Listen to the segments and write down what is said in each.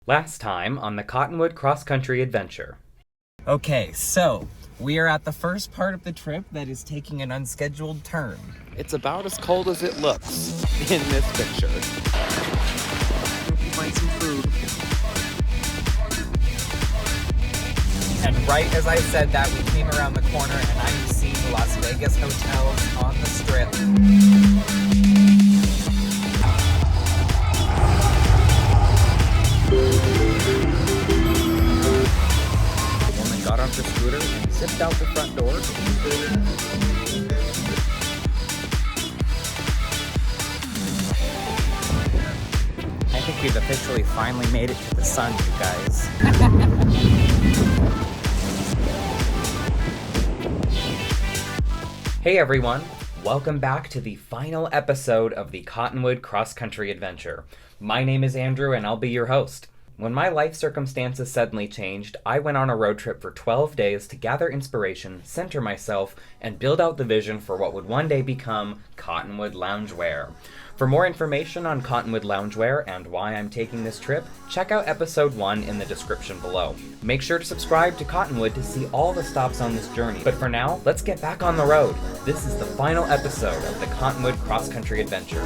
Last time on the Cottonwood Cross Country Adventure. Okay, so we are at the first part of the trip that is taking an unscheduled turn. It's about as cold as it looks in this picture. Find some food. And right as I said that, we came around the corner and I'm seeing the Las Vegas hotels on the strip. The woman got off the scooter and zipped out the front door. I think we've officially finally made it to the sun, you guys. Hey everyone, welcome back to the final episode of the Cottonwood Cross Country Adventure. My name is Andrew and I'll be your host. When my life circumstances suddenly changed, I went on a road trip for 12 days to gather inspiration, center myself, and build out the vision for what would one day become Cottonwood Loungewear. For more information on Cottonwood Loungewear and why I'm taking this trip, check out episode 1 in the description below. Make sure to subscribe to Cottonwood to see all the stops on this journey. But for now, let's get back on the road. This is the final episode of the Cottonwood Cross Country Adventure.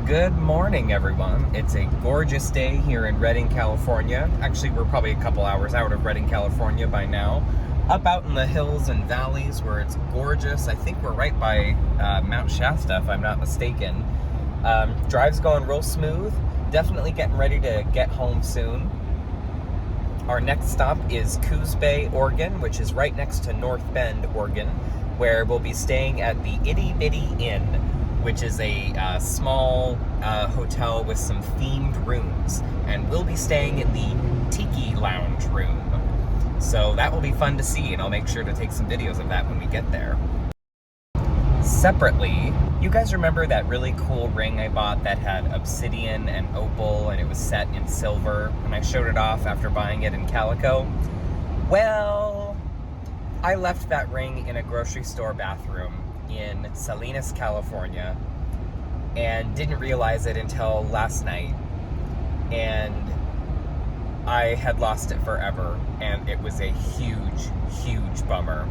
Good morning, everyone. It's a gorgeous day here in Redding, California. Actually, we're probably a couple hours out of Redding, California by now. Up out in the hills and valleys where it's gorgeous. I think we're right by Mount Shasta, if I'm not mistaken. Drive's going real smooth. Definitely getting ready to get home soon. Our next stop is Coos Bay, Oregon, which is right next to North Bend, Oregon, where we'll be staying at the Itty Inn, which is a small hotel with some themed rooms. And we'll be staying in the Tiki Lounge room. So that will be fun to see, and I'll make sure to take some videos of that when we get there. Separately, you guys remember that really cool ring I bought that had obsidian and opal, and it was set in silver, and I showed it off after buying it in Calico? Well, I left that ring in a grocery store bathroom in Salinas, California, and didn't realize it until last night, and I had lost it forever, and it was a huge bummer.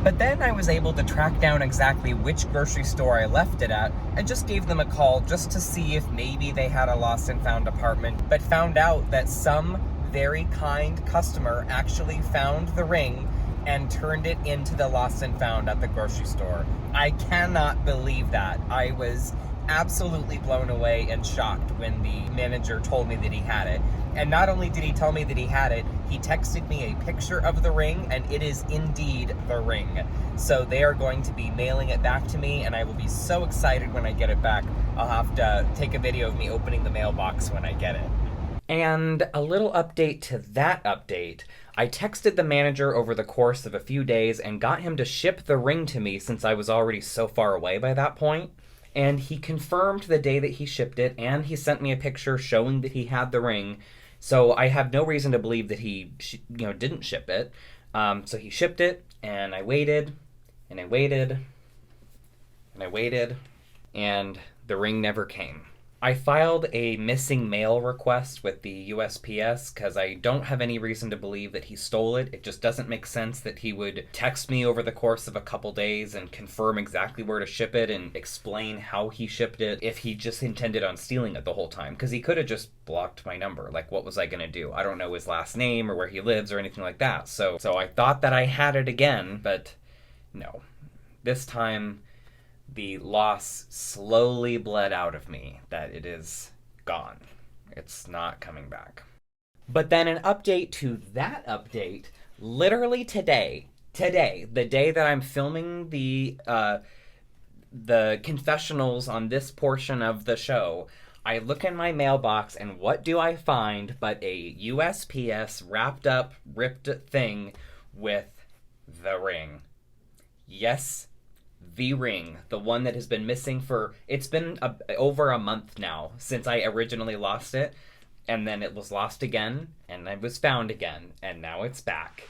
But then I was able to track down exactly which grocery store I left it at and just gave them a call just to see if maybe they had a lost and found department, but found out that some very kind customer actually found the ring and turned it into the lost and found at the grocery store. I cannot believe that. I was absolutely blown away and shocked when the manager told me that he had it. And not only did he tell me that he had it, he texted me a picture of the ring, and it is indeed the ring. So they are going to be mailing it back to me, and I will be so excited when I get it back. I'll have to take a video of me opening the mailbox when I get it. And a little update to that update. I texted the manager over the course of a few days and got him to ship the ring to me since I was already so far away by that point. And he confirmed the day that he shipped it, and he sent me a picture showing that he had the ring. So I have no reason to believe that he didn't ship it. So he shipped it, and I waited, and I waited, and I waited, and the ring never came. I filed a missing mail request with the USPS because I don't have any reason to believe that he stole it. It just doesn't make sense that he would text me over the course of a couple days and confirm exactly where to ship it and explain how he shipped it if he just intended on stealing it the whole time. Because he could have just blocked my number. Like, what was I going to do? I don't know his last name or where he lives or anything like that. So I thought that I had it again, but no. This time, the loss slowly bled out of me that it is gone. It's not coming back. But then an update to that update, literally today, the day that I'm filming the confessionals on this portion of the show, I look in my mailbox and what do I find but a USPS wrapped up, ripped thing with the ring. Yes, the ring, the one that has been missing it's been over a month now since I originally lost it, and then it was lost again, and it was found again, and now it's back.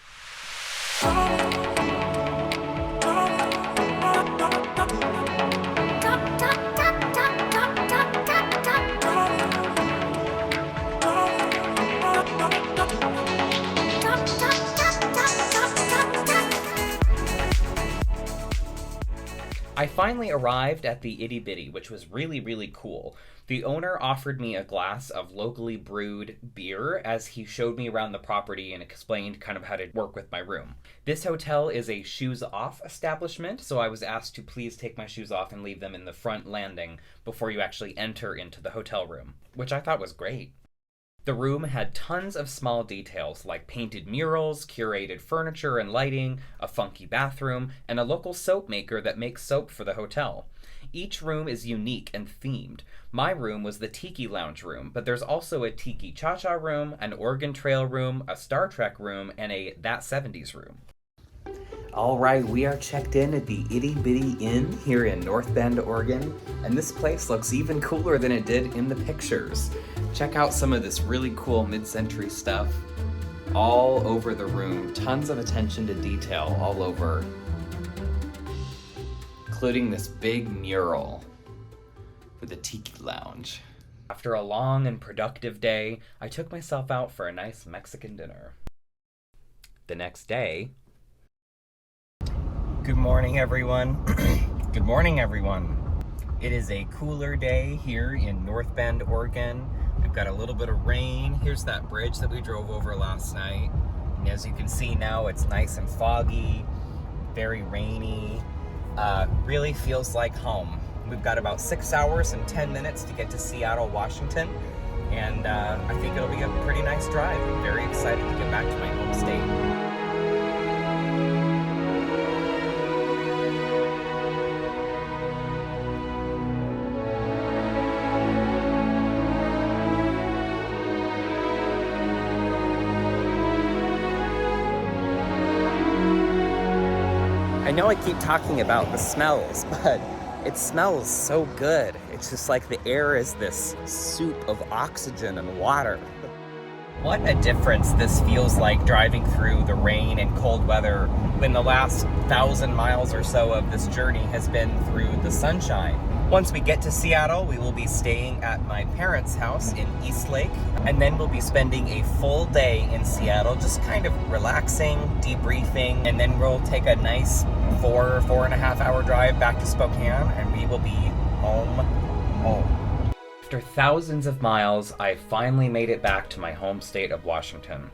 I finally arrived at the Itty Bitty, which was really, really cool. The owner offered me a glass of locally brewed beer as he showed me around the property and explained kind of how to work with my room. This hotel is a shoes-off establishment, so I was asked to please take my shoes off and leave them in the front landing before you actually enter into the hotel room, which I thought was great. The room had tons of small details like painted murals, curated furniture and lighting, a funky bathroom, and a local soap maker that makes soap for the hotel. Each room is unique and themed. My room was the Tiki Lounge room, but there's also a Tiki Cha-Cha room, an Oregon Trail room, a Star Trek room, and a That 70s room. All right, we are checked in at the Itty Bitty Inn here in North Bend, Oregon, and this place looks even cooler than it did in the pictures. Check out some of this really cool mid-century stuff all over the room. Tons of attention to detail all over, including this big mural for the Tiki Lounge. After a long and productive day, I took myself out for a nice Mexican dinner. The next day, good morning, everyone. Good morning, everyone. It is a cooler day here in North Bend, Oregon. We've got a little bit of rain. Here's that bridge that we drove over last night. And as you can see now, it's nice and foggy, very rainy. Really feels like home. We've got about 6 hours and 10 minutes to get to Seattle, Washington. And I think it'll be a pretty nice drive. I'm very excited to get back to my home state. I know I keep talking about the smells, but it smells so good. It's just like the air is this soup of oxygen and water. What a difference this feels like driving through the rain and cold weather when the last 1,000 miles or so of this journey has been through the sunshine. Once we get to Seattle, we will be staying at my parents' house in Eastlake, and then we'll be spending a full day in Seattle, just kind of relaxing, debriefing, and then we'll take a nice 4.5 hour drive back to Spokane, and we will be home. After thousands of miles, I finally made it back to my home state of Washington.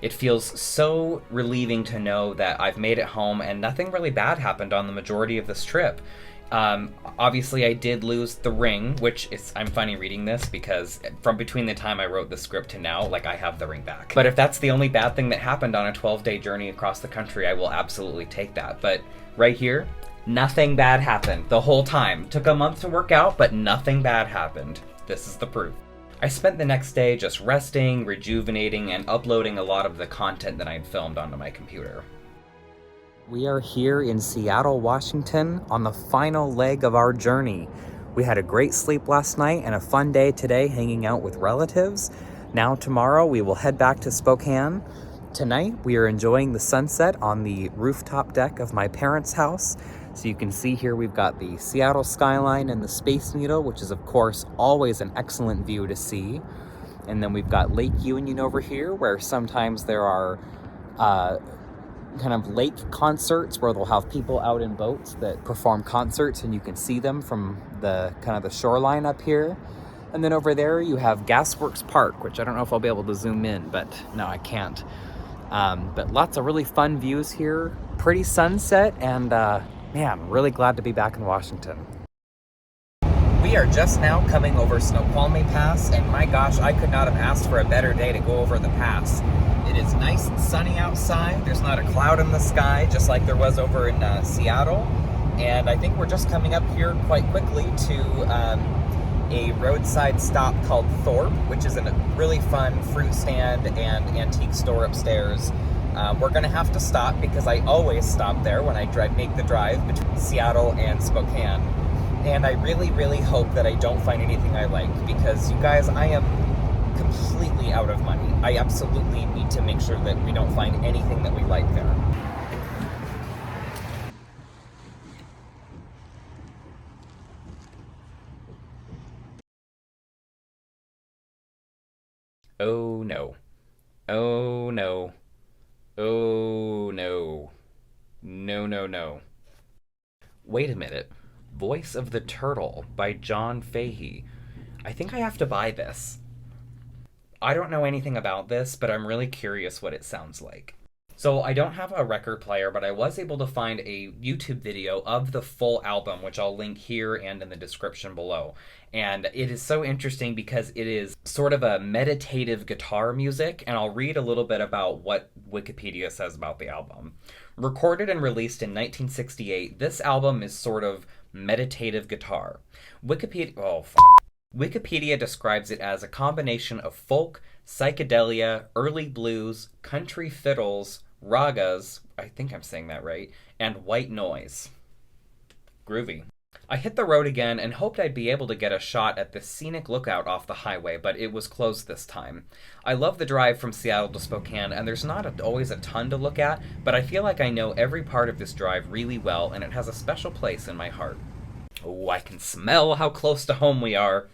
It feels so relieving to know that I've made it home and nothing really bad happened on the majority of this trip. Obviously I did lose the ring, which is, I'm funny reading this because from between the time I wrote the script to now, like I have the ring back. But if that's the only bad thing that happened on a 12-day journey across the country, I will absolutely take that. But right here, nothing bad happened the whole time. Took a month to work out, but nothing bad happened. This is the proof. I spent the next day just resting, rejuvenating, and uploading a lot of the content that I'd filmed onto my computer. We are here in Seattle, Washington, on the final leg of our journey. We had a great sleep last night and a fun day today hanging out with relatives. Now tomorrow we will head back to Spokane. Tonight we are enjoying the sunset on the rooftop deck of my parents' house. So you can see here we've got the Seattle skyline and the Space Needle, which is of course always an excellent view to see. And then we've got Lake Union over here, where sometimes there are kind of lake concerts where they'll have people out in boats that perform concerts, and you can see them from the kind of the shoreline up here. And then over there you have Gasworks Park, which I don't know if I'll be able to zoom in, but no, I can't. But lots of really fun views here, pretty sunset, and man, really glad to be back in Washington. We are just now coming over Snoqualmie Pass, and my gosh, I could not have asked for a better day to go over the pass. It is nice and sunny outside. There's not a cloud in the sky, just like there was over in Seattle. And I think we're just coming up here quite quickly to a roadside stop called Thorpe, which is a really fun fruit stand and antique store upstairs. We're gonna have to stop because I always stop there when I make the drive between Seattle and Spokane. And I really, really hope that I don't find anything I like, because you guys, I am completely out of money. I absolutely need to make sure that we don't find anything that we like there. Oh no. Oh no. Oh no. No, no, no. Wait a minute. Voice of the Turtle by John Fahey. I think I have to buy this. I don't know anything about this, but I'm really curious what it sounds like. So I don't have a record player, but I was able to find a YouTube video of the full album, which I'll link here and in the description below. And it is so interesting because it is sort of a meditative guitar music, and I'll read a little bit about what Wikipedia says about the album. Recorded and released in 1968, this album is sort of meditative guitar. Wikipedia describes it as a combination of folk, psychedelia, early blues, country fiddles, ragas, I think I'm saying that right, and white noise. Groovy. I hit the road again and hoped I'd be able to get a shot at the scenic lookout off the highway, but it was closed this time. I love the drive from Seattle to Spokane, and there's not always a ton to look at, but I feel like I know every part of this drive really well, and it has a special place in my heart. Oh, I can smell how close to home we are.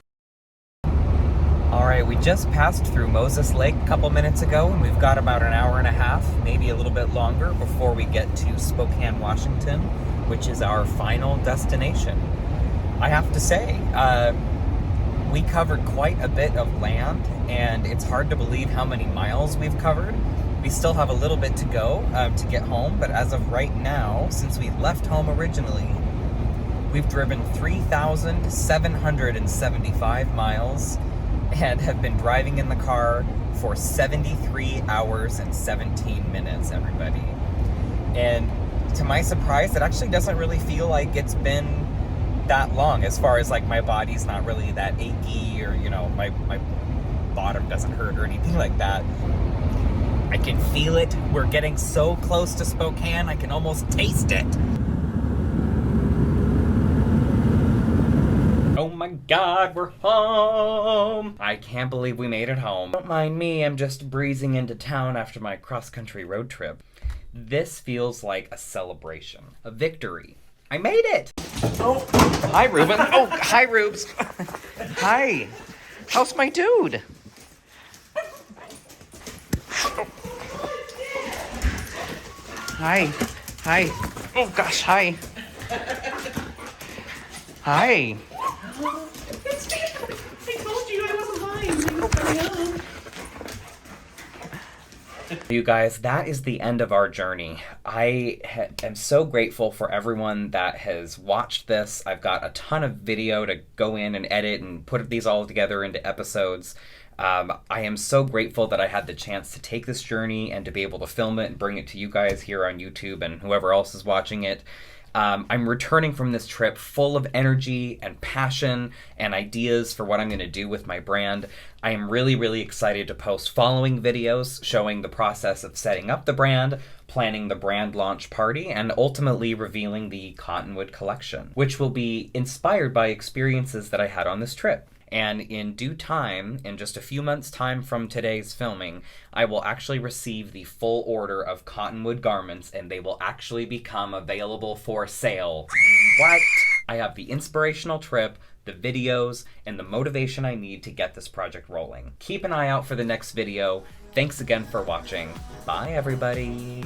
Alright, we just passed through Moses Lake a couple minutes ago, and we've got about an hour and a half, maybe a little bit longer, before we get to Spokane, Washington, which is our final destination. I have to say, we covered quite a bit of land, and it's hard to believe how many miles we've covered. We still have a little bit to go to get home, but as of right now, since we left home originally, we've driven 3,775 miles and have been driving in the car for 73 hours and 17 minutes, everybody. And to my surprise, it actually doesn't really feel like it's been that long, as far as like my body's not really that achy, or, you know, my bottom doesn't hurt or anything like that. I can feel it. We're getting so close to Spokane, I can almost taste it. Oh my God, we're home! I can't believe we made it home. Don't mind me, I'm just breezing into town after my cross-country road trip. This feels like a celebration, a victory. I made it! Oh, hi, Ruben. Oh, hi, Rubes. Hi. How's my dude? Hi. Hi. Oh, gosh, hi. Hi. I told you I wasn't lying. You guys, that is the end of our journey. I am so grateful for everyone that has watched this. I've got a ton of video to go in and edit and put these all together into episodes. I am so grateful that I had the chance to take this journey and to be able to film it and bring it to you guys here on YouTube and whoever else is watching it. I'm returning from this trip full of energy and passion and ideas for what I'm going to do with my brand. I am really, really excited to post following videos showing the process of setting up the brand, planning the brand launch party, and ultimately revealing the Cottonwood collection, which will be inspired by experiences that I had on this trip. And in due time, in just a few months' time from today's filming, I will actually receive the full order of Cottonwood garments, and they will actually become available for sale. What? I have the inspirational trip, the videos, and the motivation I need to get this project rolling. Keep an eye out for the next video. Thanks again for watching. Bye, everybody.